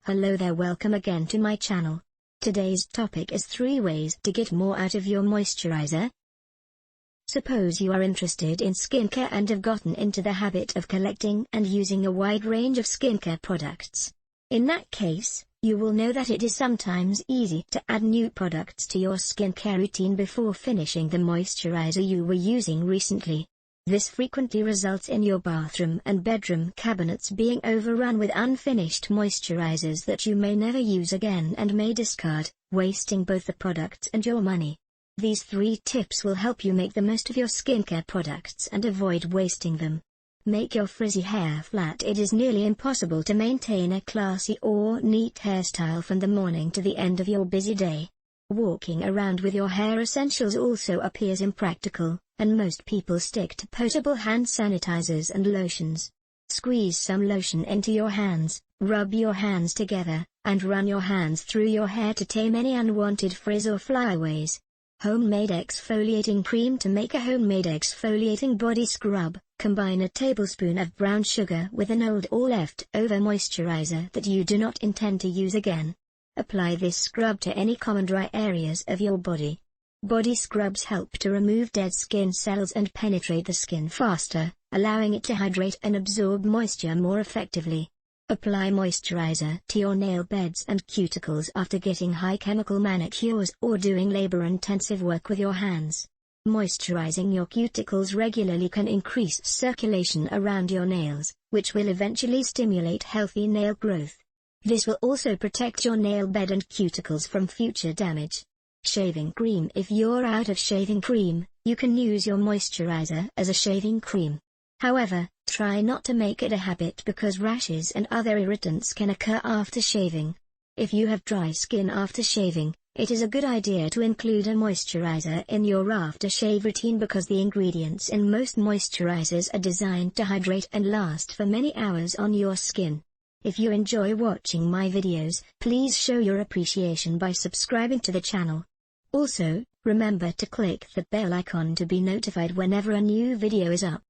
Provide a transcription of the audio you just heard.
Hello there, welcome again to my channel. Today's topic is 3 ways to get more out of your moisturizer. Suppose you are interested in skincare and have gotten into the habit of collecting and using a wide range of skincare products. In that case, you will know that it is sometimes easy to add new products to your skincare routine before finishing the moisturizer you were using recently. This frequently results in your bathroom and bedroom cabinets being overrun with unfinished moisturizers that you may never use again and may discard, wasting both the products and your money. These 3 tips will help you make the most of your skincare products and avoid wasting them. Make your frizzy hair flat. It is nearly impossible to maintain a classy or neat hairstyle from the morning to the end of your busy day. Walking around with your hair essentials also appears impractical, and most people stick to potable hand sanitizers and lotions. Squeeze some lotion into your hands, rub your hands together, and run your hands through your hair to tame any unwanted frizz or flyaways. Homemade exfoliating cream. To make a homemade exfoliating body scrub, combine a tablespoon of brown sugar with an old or leftover moisturizer that you do not intend to use again. Apply this scrub to any common dry areas of your body. Body scrubs help to remove dead skin cells and penetrate the skin faster, allowing it to hydrate and absorb moisture more effectively. Apply moisturizer to your nail beds and cuticles after getting high-chemical manicures or doing labor-intensive work with your hands. Moisturizing your cuticles regularly can increase circulation around your nails, which will eventually stimulate healthy nail growth. This will also protect your nail bed and cuticles from future damage. Shaving cream. If you're out of shaving cream, you can use your moisturizer as a shaving cream. However, try not to make it a habit because rashes and other irritants can occur after shaving. If you have dry skin after shaving, it is a good idea to include a moisturizer in your aftershave routine because the ingredients in most moisturizers are designed to hydrate and last for many hours on your skin. If you enjoy watching my videos, please show your appreciation by subscribing to the channel. Also, remember to click the bell icon to be notified whenever a new video is up.